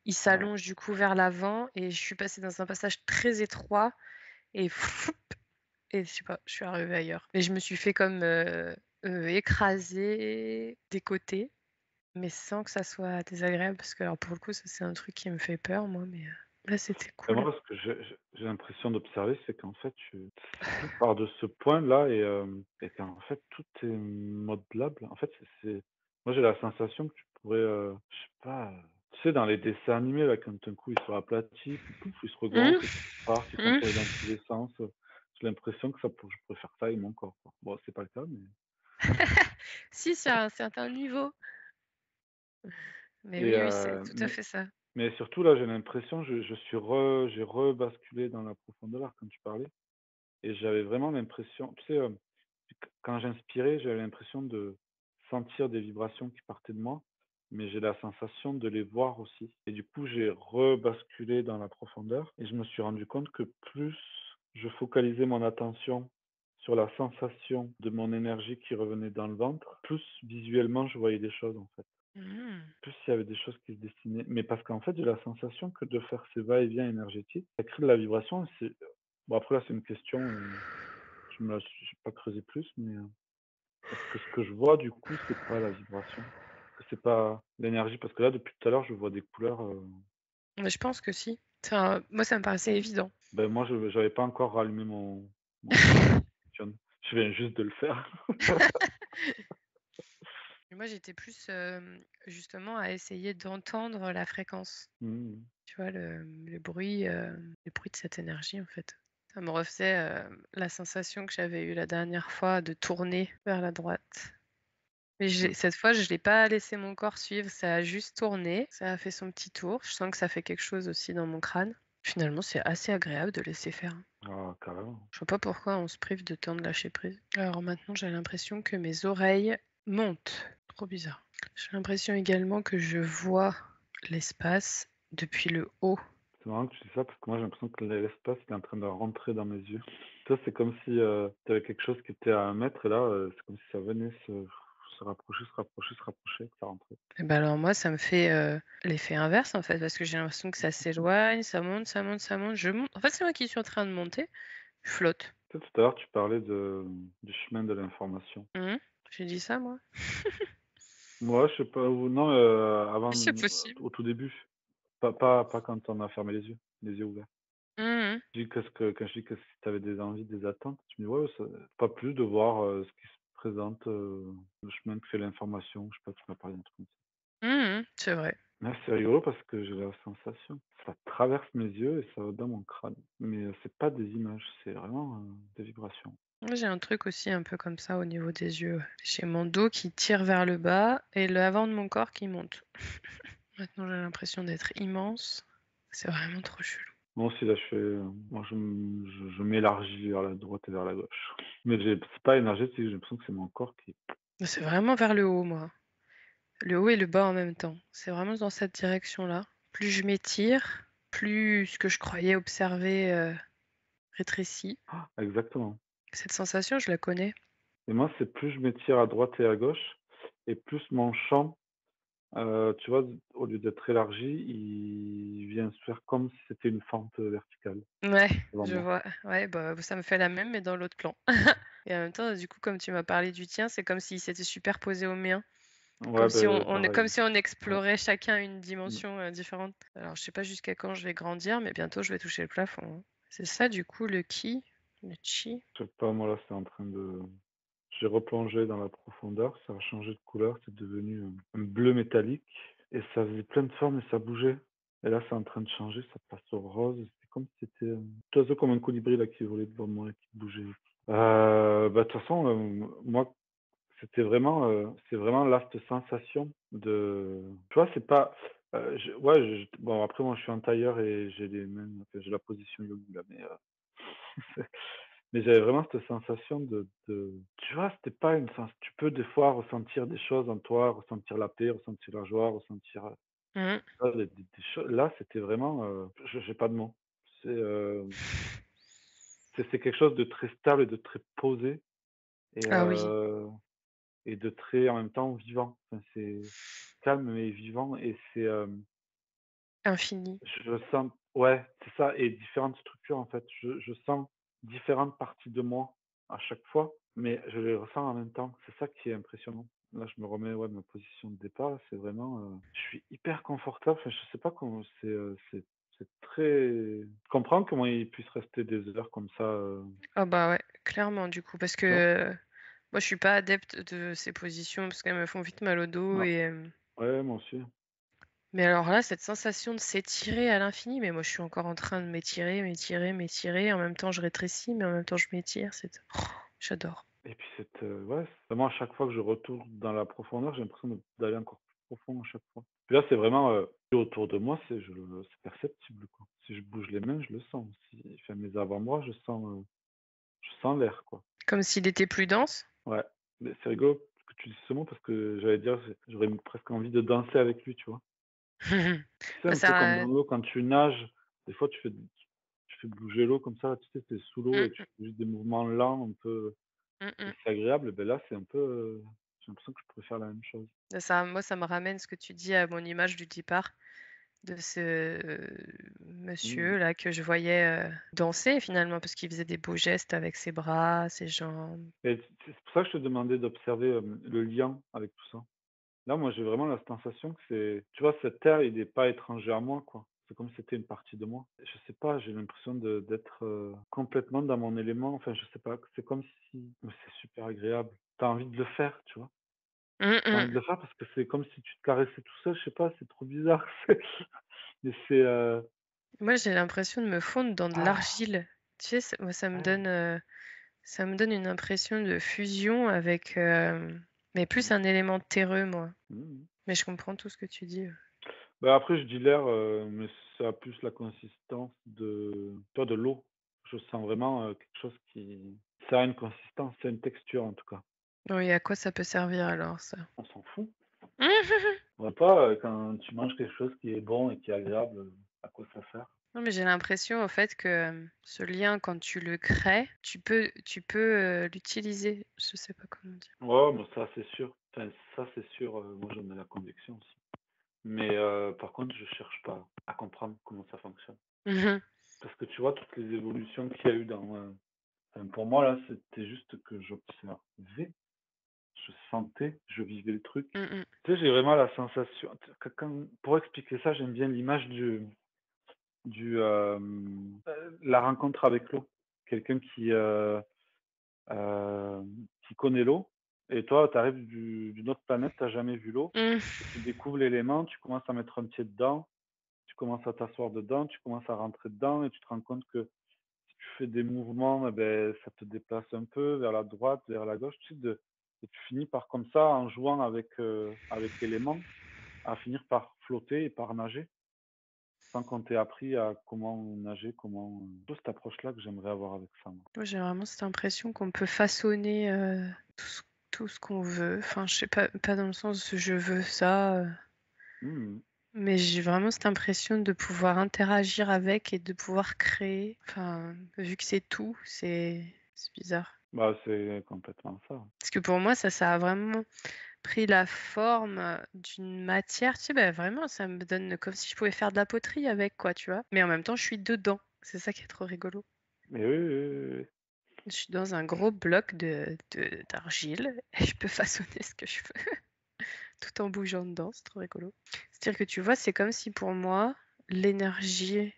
Il Ouais. s'allonge du coup vers l'avant et je suis passée dans un passage très étroit et floup, et je sais pas, je suis arrivée ailleurs. Et je me suis fait comme écraser des côtés, mais sans que ça soit désagréable parce que alors pour le coup, ça c'est un truc qui me fait peur moi, mais là c'était Et cool. moi, ce que j'ai l'impression d'observer, c'est qu'en fait, tout part de ce point-là et qu'en fait, tout est modelable. En fait, c'est moi, j'ai la sensation que tu pourrais, je sais pas, tu sais, dans les dessins animés, là, quand d'un coup, ils sont aplatis, puis pouf, ils se regonflent et puis Mmh. ils partent, ils font tourner dans tous les sens, j'ai l'impression que je pourrais faire ça avec mon corps, quoi. Bon, c'est pas le cas, mais Si, c'est à un certain niveau. Mais et oui, oui, c'est tout à fait ça. mais surtout, là, j'ai l'impression, j'ai rebasculé dans la profondeur, là, quand tu parlais et j'avais vraiment l'impression, tu sais, quand j'inspirais, j'avais l'impression de sentir des vibrations qui partaient de moi, mais j'ai la sensation de les voir aussi. Et du coup, j'ai rebasculé dans la profondeur et je me suis rendu compte que plus je focalisais mon attention sur la sensation de mon énergie qui revenait dans le ventre, plus visuellement je voyais des choses en fait. Mmh. Plus il y avait des choses qui se dessinaient. Mais parce qu'en fait, j'ai la sensation que de faire ces va-et-vient énergétiques, ça crée de la vibration. Bon, après là, c'est une question. Je me la suis j'ai pas creusé plus, mais est-ce que ce que je vois, du coup, c'est pas la vibration? Est-ce que c'est pas l'énergie? Parce que là, depuis tout à l'heure, je vois des couleurs, Mais je pense que si. Enfin, moi, ça me paraissait évident. moi, je j'avais pas encore rallumé mon fonctionne. Je viens juste de le faire. Moi, j'étais plus, justement à essayer d'entendre la fréquence. Mmh. Tu vois, le bruit de cette énergie, en fait. Ça me refaisait, la sensation que j'avais eue la dernière fois de tourner vers la droite. Mais Mmh. cette fois, je l'ai pas laissé mon corps suivre, ça a juste tourné, ça a fait son petit tour. Je sens que ça fait quelque chose aussi dans mon crâne. Finalement, c'est assez agréable de laisser faire, hein. Ah, carrément. Je vois pas pourquoi on se prive de temps de lâcher prise. Alors maintenant, j'ai l'impression que mes oreilles montent. trop bizarre. J'ai l'impression également que je vois l'espace depuis le haut. C'est marrant que tu dis ça parce que moi j'ai l'impression que l'espace il est en train de rentrer dans mes yeux. Toi, c'est comme si, tu avais quelque chose qui était à 1 mètre et là, c'est comme si ça venait se rapprocher, se rapprocher, se rapprocher, que ça rentrait. Et bah, alors moi, ça me fait, l'effet inverse, en fait, parce que j'ai l'impression que ça s'éloigne, ça monte, ça monte, ça monte, je monte. En fait, c'est moi qui suis en train de monter, je flotte. Tu sais, tout à l'heure, tu parlais du chemin de l'information. Mmh. J'ai dit ça, moi? Moi, je sais pas ou non, avant, Oui, c'est possible. au tout début, pas quand on a fermé les yeux ouverts. Mmh mh. Je dis qu'est-ce que quand je dis que si tu avais des envies, des attentes, tu me dis: «Ouais, ça pas plus de voir, ce qui se présente, le chemin que fait l'information». Je sais pas, tu m'as parlé d'un truc comme ça. Mmh. C'est vrai. Là, c'est rigolo parce que j'ai la sensation, ça traverse mes yeux et ça va dans mon crâne. Mais, c'est pas des images, c'est vraiment, des vibrations. Moi, j'ai un truc aussi un peu comme ça au niveau des yeux, ouais. J'ai mon dos qui tire vers le bas et l'avant de mon corps qui monte. Maintenant, j'ai l'impression d'être immense. C'est vraiment trop chelou. Moi aussi, là, je fais, moi, je m'élargis vers la droite et vers la gauche. Mais c'est pas énergétique, j'ai l'impression que c'est mon corps qui C'est vraiment vers le haut, moi. Le haut et le bas en même temps. C'est vraiment dans cette direction-là. Plus je m'étire, plus ce que je croyais observer, rétrécit. exactement. Cette sensation, je la connais. Et moi, c'est plus je m'étire à droite et à gauche et plus mon champ, tu vois, au lieu d'être élargi, il vient se faire comme si c'était une fente, verticale Ouais, devant je moi. vois. Ouais, bah, ça me fait la même, mais dans l'autre plan. Et en même temps, du coup, comme tu m'as parlé du tien, c'est comme s'il s'était superposé au mien. Ouais, Comme si beh, comme pareil. si on Ouais. explorait chacun une Mmh. dimension, différente. Alors je sais pas jusqu'à quand je vais grandir, mais bientôt je vais toucher le plafond, hein. C'est ça du coup le ki, le chi? Je sais pas, moi, là, c'est en train de j'ai replongé dans la profondeur, ça a changé de couleur, c'est devenu, un bleu métallique et ça faisait plein de formes et ça bougeait et là, c'est en train de changer, ça passe au rose. C'est comme si c'était, tout à comme un colibri, là, qui volait devant moi et qui bougeait. Bah, de toute façon, moi, c'est vraiment là, cette sensation de tu vois, c'est pas, je ouais, bon, après, moi, je suis en tailleur et j'ai les mains enfin, j'ai la position yogi, là, mais mais j'avais vraiment cette sensation de tu vois, c'était pas une sens tu peux des fois ressentir des choses en toi, ressentir la paix, ressentir la joie, ressentir, Mmh. des choses là, c'était vraiment, je j'ai pas de mots. C'est, c'est quelque chose de très stable et de très posé et Ah oui, heu et de très, en même temps, vivant. Enfin, c'est calme mais vivant et c'est, infini. je sens ouais, c'est ça et différentes structures, en fait. Je sens différentes parties de moi à chaque fois, mais je les ressens en même temps. C'est ça qui est impressionnant. Là, je me remets, ouais, de ma position de départ, c'est vraiment, je suis hyper confortable. Enfin, je sais pas comment c'est très je comprends comment il puisse rester des heures comme ça, Ah bah, ouais, clairement du coup parce tu vois? que, moi je suis pas adepte de ces positions parce qu'elles me font vite mal au dos Non. et Ouais, moi aussi. mais alors là, cette sensation de s'étirer à l'infini, mais moi je suis encore en train de m'étirer, m'étirer, m'étirer, en même temps je rétrécis, mais en même temps je m'étire, j'adore. Et puis ouais, c'est vraiment à chaque fois que je retourne dans la profondeur, j'ai l'impression d'aller encore plus profond à chaque fois. Puis là, c'est vraiment, autour de moi, c'est perceptible, quoi. Si je bouge les mains, je le sens. Si enfin mes avant-bras, je sens l'air, quoi. Comme s'il était plus dense? Ouais, mais c'est rigolo que tu dises ce mot parce que j'allais dire, j'aurais presque envie de danser avec lui, tu vois? Tu sais, Bah, un peu comme dans ça l'eau quand tu nages, des fois tu fais bouger l'eau comme ça, tu sais, tu es sous l'eau mmh et tu mh, fais juste des mouvements lents un peu mmh et mh. c'est agréable. Et beh, là, c'est un peu, j'ai l'impression que je pourrais faire la même chose. Bah, ça moi, ça me ramène ce que tu dis à mon image du départ de ce Mmh. monsieur-là que je voyais, danser finalement parce qu'il faisait des beaux gestes avec ses bras, ses jambes. Et c'est pour ça que je te demandais d'observer, le lien avec tout ça. Là, moi, j'ai vraiment la sensation que c'est tu vois, cette terre, il est pas étranger à moi, quoi. C'est comme si c'était une partie de moi. Je sais pas, j'ai l'impression d'être, complètement dans mon élément. Enfin, je sais pas, c'est comme si mais c'est super agréable. Tu as envie de le faire, tu vois? Mmh Tu as envie mh. de le faire parce que c'est comme si tu te caressais tout seul, je sais pas, c'est trop bizarre. Mais Moi, j'ai l'impression de me fondre dans de ah! l'argile. Tu sais, moi, Ouais. ça me donne une impression de fusion avec, mais plus Mmh. un élément terreux, moi. Mmh mh. Mais je comprends tout ce que tu dis. Bah, après je dis l'air, mais ça a plus la consistance de l'eau. Je sens vraiment, quelque chose qui ça a une consistance, ça a une texture en tout cas. Oui, à quoi ça peut servir alors ça? On s'en fout. On voit pas, quand tu manges quelque chose qui est bon et qui est agréable, à quoi ça sert? Non, mais j'ai l'impression, en fait, que, ce lien, quand tu le crées, l'utiliser. Je sais pas comment dire. Ouais, mais ça, c'est sûr. Enfin, ça, c'est sûr, moi, j'en ai la conviction aussi. Mais par contre, je cherche pas à comprendre comment ça fonctionne. Mmh. Parce que tu vois, toutes les évolutions qu'il y a eu dans, enfin, pour moi, là, c'était juste que j'observais, je sentais, je vivais le truc. Mmh mh. Tu sais, j'ai vraiment la sensation quand pour expliquer ça, j'aime bien l'image la rencontre avec l'eau. Quelqu'un qui connaît l'eau et toi, tu arrives d'une autre planète, tu as jamais vu l'eau Mmh. et tu découvres l'élément, tu commences à mettre un pied dedans, tu commences à t'asseoir dedans, tu commences à rentrer dedans et tu te rends compte que si tu fais des mouvements, eh beh, ça te déplace un peu vers la droite, vers la gauche, tu sais, et tu finis par comme ça, en jouant avec l'élément, à finir par flotter et par nager, sans qu'on t'ait appris à comment nager, plutôt cette approche-là que j'aimerais avoir avec ça, moi. Moi, j'ai vraiment cette impression qu'on peut façonner, tout ce qu'on veut. Enfin, je sais pas dans le sens «je veux ça», Mmh. mais j'ai vraiment cette impression de pouvoir interagir avec et de pouvoir créer. Enfin, vu que c'est tout, c'est bizarre. Bah, c'est complètement ça. Parce que pour moi, ça a vraiment pris la forme, d'une matière, tu sais, bah, vraiment, ça me donne comme si je pouvais faire de la poterie avec, quoi, tu vois? Mais en même temps, je suis dedans. C'est ça qui est trop rigolo. Mais oui, oui, oui, oui. Je suis dans un gros bloc d'argile et je peux façonner ce que je veux tout en bougeant dedans, c'est trop rigolo. C'est-à-dire que tu vois, c'est comme si pour moi, l'énergie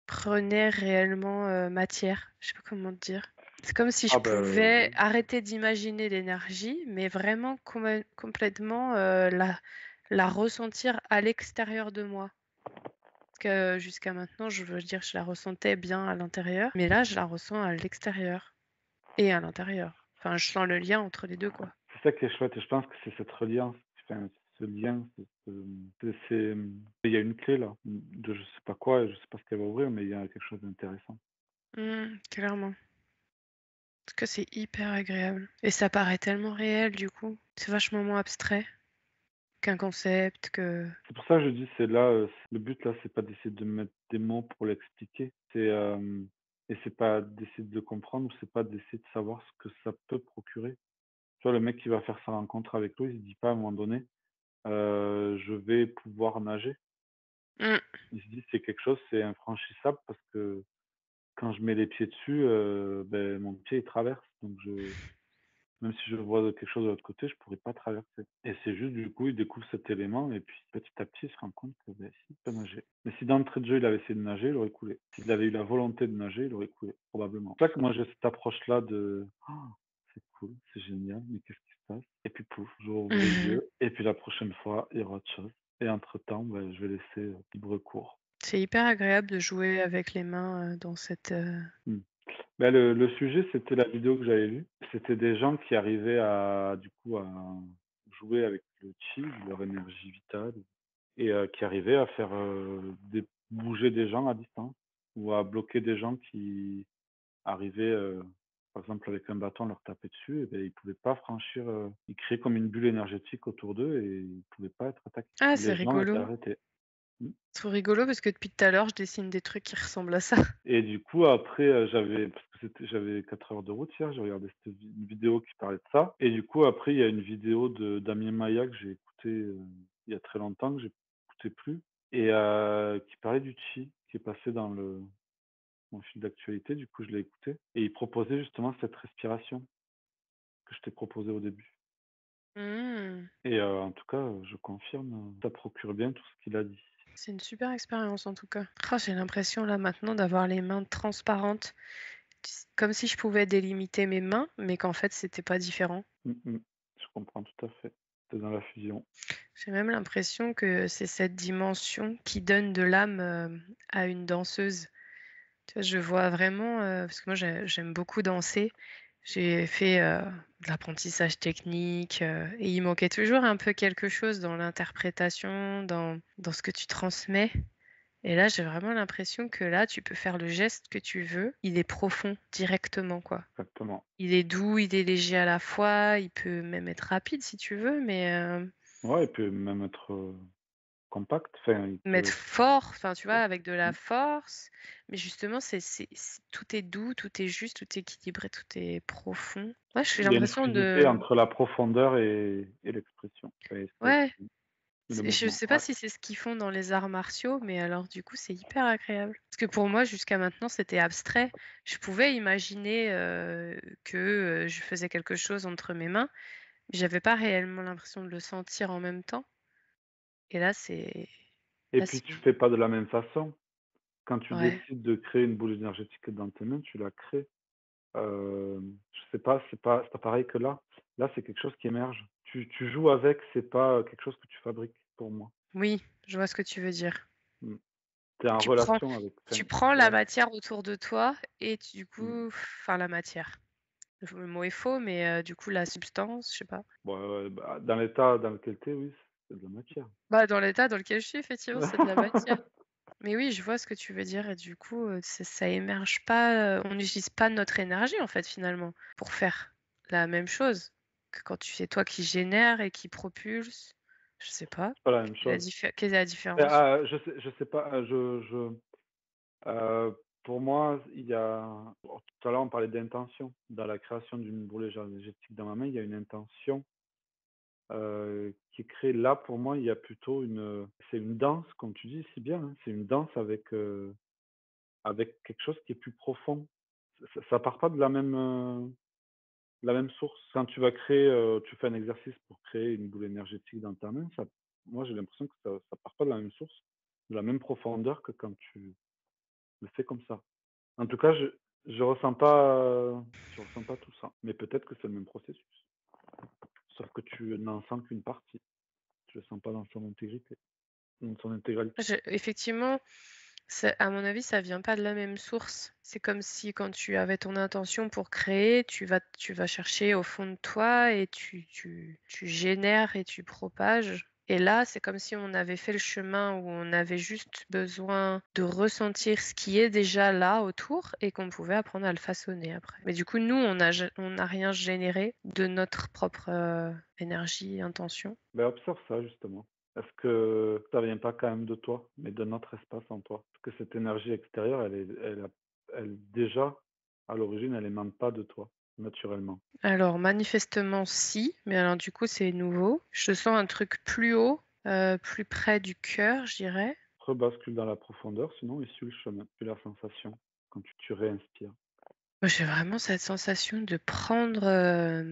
prenait réellement, matière. Je sais pas comment te dire. C'est comme si je Ah bah, pouvais oui. arrêter d'imaginer l'énergie, mais vraiment complètement, la ressentir à l'extérieur de moi. Parce que jusqu'à maintenant, je veux dire, je la ressentais bien à l'intérieur, mais là, je la ressens à l'extérieur et à l'intérieur. Enfin, je sens le lien entre les 2, quoi. C'est ça qui est chouette et je pense que c'est cette reliance, enfin, ce lien, il y a une clé là, de je sais pas quoi et je sais pas ce qu'elle va ouvrir, mais il y a quelque chose d'intéressant. Clairement. Parce que c'est hyper agréable et ça paraît tellement réel, du coup. C'est vachement moins abstrait qu'un concept, que C'est pour ça que je dis, c'est là, le but là, c'est pas d'essayer de mettre des mots pour l'expliquer, et c'est pas d'essayer de le comprendre ou c'est pas d'essayer de savoir ce que ça peut procurer. Tu vois, le mec qui va faire sa rencontre avec l'eau, il se dit pas à un moment donné, «Je vais pouvoir nager». mmh, Il se dit: «C'est quelque chose, c'est infranchissable parce que quand je mets les pieds dessus, beh, mon pied il traverse, donc même si je vois quelque chose de l'autre côté, je pourrais pas traverser» et c'est juste du coup, il découvre cet élément et puis petit à petit, il se rend compte que, beh, si, il peut nager. Mais si d'entrée de jeu, il avait essayé de nager, il aurait coulé. S'il avait eu la volonté de nager, il aurait coulé, probablement. C'est pour ça que moi j'ai cette approche-là de: «Oh, c'est cool, c'est génial, mais qu'est-ce qui se passe?» Et puis pouf, j'ouvre les mmh. yeux et puis la prochaine fois, il y aura autre chose et entre temps, bah, je vais laisser, libre cours. C'est hyper agréable de jouer avec les mains, dans cette, Mmh. Bah, le sujet, c'était la vidéo que j'avais vue. C'était des gens qui arrivaient à, du coup, à jouer avec le chi, leur énergie vitale et qui arrivaient à faire, bouger des gens à distance ou à bloquer des gens qui arrivaient, par exemple avec un bâton, leur taper dessus et beh, ils pouvaient pas franchir, ils créaient comme une bulle énergétique autour d'eux et ils pouvaient pas être attaqués. ah, c'est Les gens étaient rigolo. arrêtés. Mmh. Trop rigolo parce que depuis tout à l'heure, je dessine des trucs qui ressemblent à ça. Et du coup, après, parce que j'avais 4 heures de route hier, j'ai regardé une vidéo qui parlait de ça et du coup, après, il y a une vidéo de Damien Maillard que j'ai écoutée, il y a très longtemps, que j'écoutais plus et qui parlait du chi, qui est passé dans mon fil d'actualité, du coup, je l'ai écouté et il proposait justement cette respiration que je t'ai proposée au début Mmh. et en tout cas, je confirme, ça procure bien tout ce qu'il a dit. C'est une super expérience en tout cas. Ah, j'ai l'impression là maintenant d'avoir les mains transparentes, comme si je pouvais délimiter mes mains, mais qu'en fait c'était pas différent. Mmh mh. Je comprends tout à fait. Tu dans la fusion. J'ai même l'impression que c'est cette dimension qui donne de l'âme, à une danseuse. Tu vois, je vois vraiment, parce que moi j'aime beaucoup danser. J'ai fait, de l'apprentissage technique, et il manquait toujours un peu quelque chose dans l'interprétation, dans ce que tu transmets. Et là, j'ai vraiment l'impression que là, tu peux faire le geste que tu veux, il est profond directement, quoi. Exactement. Il est doux, il est léger à la fois, il peut même être rapide si tu veux, mais Ouais, il peut même être, compact, enfin, il peut mettre être fort, enfin, tu vois, fort. avec de la Mmh. force. Mais justement, tout est doux, tout est juste, tout est équilibré, tout est profond. Ouais, j'ai Il y a une l'impression fluidité de entre la profondeur et l'expression ouais, et le je mouvement. sais pas Ouais. si c'est ce qu'ils font dans les arts martiaux, mais alors du coup, c'est hyper agréable. Parce que pour moi, jusqu'à maintenant, c'était abstrait. Je pouvais imaginer, que, je faisais quelque chose entre mes mains, mais j'avais pas réellement l'impression de le sentir en même temps. Et là, c'est Et là, puis c'est tu fais pas de la même façon. Quand tu ouais. décides de créer une boule énergétique dans tes mains, tu la crées. Je sais pas, c'est pas pareil que là. Là, c'est quelque chose qui émerge. Tu joues avec, c'est pas, quelque chose que tu fabriques pour moi. Oui, je vois ce que tu veux dire. Mmh. Tu es en Tu prends relation avec, enfin, tu prends la ouais. matière autour de toi et du Mmh. coup enfin la matière. Le mot est faux, mais du coup la substance, je sais pas. Bon, bah, dans l'état dans lequel tu es, oui, c'est de la matière. Bah, dans l'état dans lequel je suis, effectivement, c'est de la matière. Mais oui, je vois ce que tu veux dire et du coup, ça émerge pas, on n'utilise pas notre énergie, en fait, finalement, pour faire la même chose que quand tu c'est toi qui génère et qui propulse. Je sais pas. C'est pas la même chose. Quelle est la différence? Je sais pas, pour moi, il y a bon, tout à l'heure, on parlait d'intention. Dans la création d'une boule énergétique dans ma main, il y a une intention, qui est créée. Là, pour moi, il y a plutôt c'est une danse, comme tu dis si bien, hein. C'est une danse avec quelque chose qui est plus profond. Ça part pas de la même source. Quand tu vas créer, tu fais un exercice pour créer une boule énergétique dans ta main, moi, j'ai l'impression que ça part pas de la même source, de la même profondeur que quand tu le fais comme ça. En tout cas, je ressens pas tout ça, mais peut-être que c'est le même processus, sauf que tu n'en sens qu'une partie. Tu le sens pas dans son intégrité, dans son intégralité. Effectivement, à mon avis, ça vient pas de la même source. C'est comme si quand tu avais ton intention pour créer, tu vas chercher au fond de toi et tu génères et tu propages. Et là, c'est comme si on avait fait le chemin où on avait juste besoin de ressentir ce qui est déjà là autour et qu'on pouvait apprendre à le façonner après. Mais du coup, nous, on n'a rien généré de notre propre énergie, intention. Ben, observe ça justement. Est-ce que ça vient pas quand même de toi, mais de notre espace en toi? Parce que cette énergie extérieure, elle déjà, à l'origine, elle émane pas de toi, naturellement. Alors manifestement si, mais alors du coup c'est nouveau. Je sens un truc plus haut, plus près du cœur, je dirais. Rebascule dans la profondeur, sinon et suis le chemin, suis la sensation quand tu réinspires. Moi, j'ai vraiment cette sensation de prendre,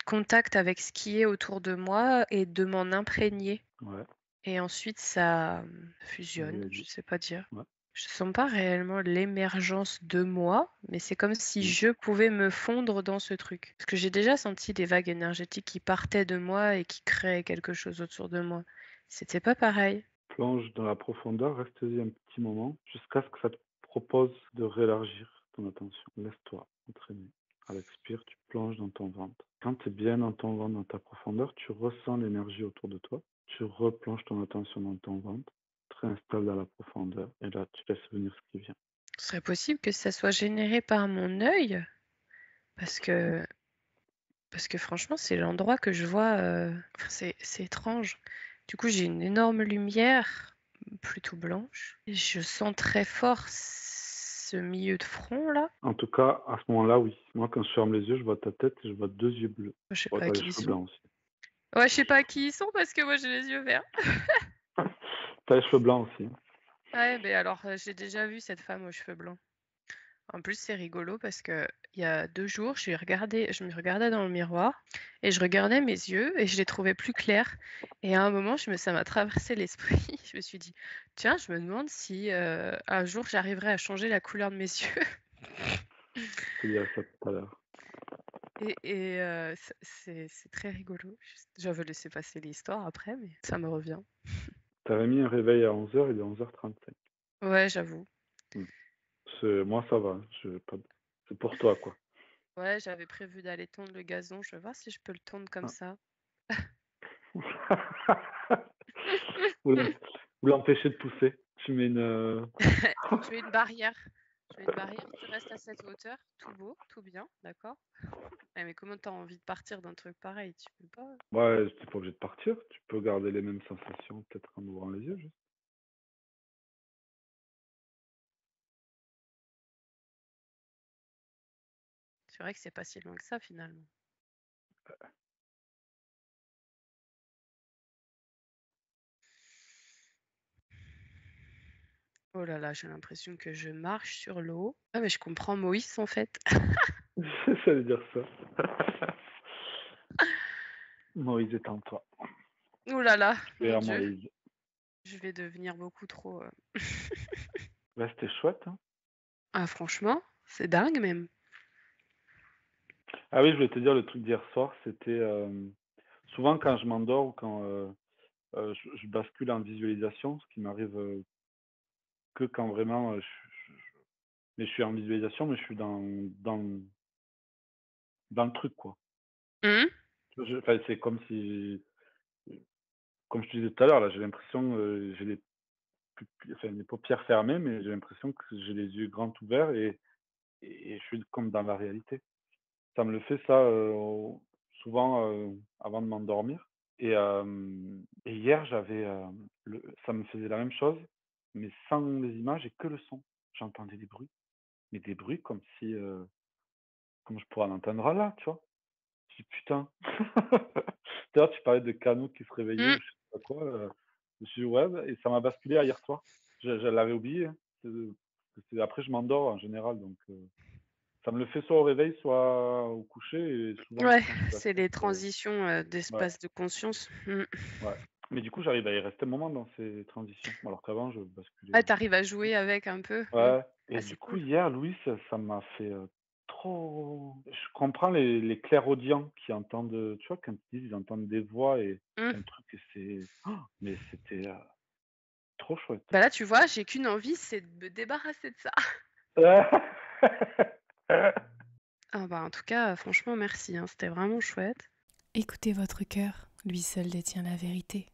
contact avec ce qui est autour de moi et de m'en imprégner Ouais, et ensuite ça, oui, fusionne, je vas-y. sais pas dire. Ouais. Je sens pas réellement l'émergence de moi, mais c'est comme si Mmh. je pouvais me fondre dans ce truc. Parce que j'ai déjà senti des vagues énergétiques qui partaient de moi et qui créaient quelque chose autour de moi. C'était pas pareil. Plonge dans la profondeur, reste-y un petit moment, jusqu'à ce que ça te propose de réélargir ton attention. Laisse-toi entraîner. À l'expire, tu plonges dans ton ventre. Quand tu es bien dans ton ventre, dans ta profondeur, tu ressens l'énergie autour de toi. Tu replonges ton attention dans ton ventre, tu te réinstalles dans la profondeur, et là, tu laisses venir ce qui vient. Ce serait possible que ça soit généré par mon œil? Parce que parce que franchement, c'est l'endroit que je vois, enfin c'est étrange. Du coup, j'ai une énorme lumière, plutôt blanche et je sens très fort ce milieu de front là. En tout cas, à ce moment-là, oui. Moi, quand je ferme les yeux, je vois ta tête et je vois deux yeux bleus. Je sais Bon, pas tu as les qui ils cheveux sont. blancs aussi. Ouais, je sais pas qui ils sont parce que moi j'ai les yeux verts. Tu as les cheveux blancs aussi. Ouais, beh, alors, j'ai déjà vu cette femme aux cheveux blancs. En plus, c'est rigolo parce que il y a 2 jours, je me regardais dans le miroir et je regardais mes yeux et je les trouvais plus clairs et à un moment, ça m'a traversé l'esprit. Je me suis dit: «Tiens, je me demande si, un jour j'arriverai à changer la couleur de mes yeux» Je te dirai ça tout à l'heure. c'est très rigolo. J'avais laissé passer l'histoire après, mais ça me revient. Tu avais mis un réveil à 11h, il est 11h35. Ouais, j'avoue. Mmh. Moi, ça va, je pas c'est pour toi, quoi. Ouais, j'avais prévu d'aller tondre le gazon. Je vais voir si je peux le tondre comme Ah. ça. Ou l'em ou l'empêcher de pousser. Tu mets une, Je mets une barrière. Je mets une barrière, tu restes à cette hauteur, tout beau, tout bien, d'accord? Ouais, mais comment t'as envie de partir d'un truc pareil? Tu peux pas. Ouais, tu pas obligé de partir. Tu peux garder les mêmes sensations, peut-être en ouvrant les yeux, juste. C'est vrai que c'est pas si loin que ça finalement. Oh là là, j'ai l'impression que je marche sur l'eau. Ah mais je comprends Moïse en fait. Ça veut dire ça. Moïse est en toi. Oh là là, Tu es mon à Dieu, Moïse. je vais devenir beaucoup trop. Ouais, c'était chouette, hein. Ah franchement, c'est dingue même. Ah oui, je voulais te dire, le truc d'hier soir, c'était souvent quand je m'endors ou quand je bascule en visualisation, ce qui m'arrive que quand vraiment mais je suis en visualisation, mais je suis dans le truc, quoi. Hum. Enfin, c'est comme si, comme je te disais tout à l'heure, là, j'ai l'impression, j'ai enfin, les paupières fermées, mais j'ai l'impression que j'ai les yeux grands ouverts et je suis comme dans la réalité. Ça me le fait ça souvent avant de m'endormir. Et hier, ça me faisait la même chose, mais sans les images et que le son. J'entendais des bruits, mais des bruits comme si, comme je pourrais en entendre là, tu vois? Je dis: «Putain!» D'ailleurs, tu parlais de canaux qui se réveillaient Hum. ou je sais pas quoi, je me suis dit: «Ouais» et ça m'a basculé à hier soir. Je l'avais oublié, hein. C'est après je m'endors en général donc ça me le fait soit au réveil, soit au coucher et souvent Ouais, quand je suis c'est assez les transitions ouais, d'espace de conscience. ouais. Mais du coup, j'arrive à y rester un moment dans ces transitions, alors qu'avant je basculais, Ah, t'arrives à jouer avec un peu. ouais Ah, et du c'est coup cool. hier, Louis, ça m'a fait, trop je comprends les clairaudients qui entendent, tu vois, quand ils disent ils entendent des voix et Hum. un truc et c'est mais c'était, trop chouette. Bah là, tu vois, j'ai qu'une envie, c'est de me débarrasser de ça. Ah bah en tout cas, franchement, merci, hein, c'était vraiment chouette. Écoutez votre cœur, lui seul détient la vérité.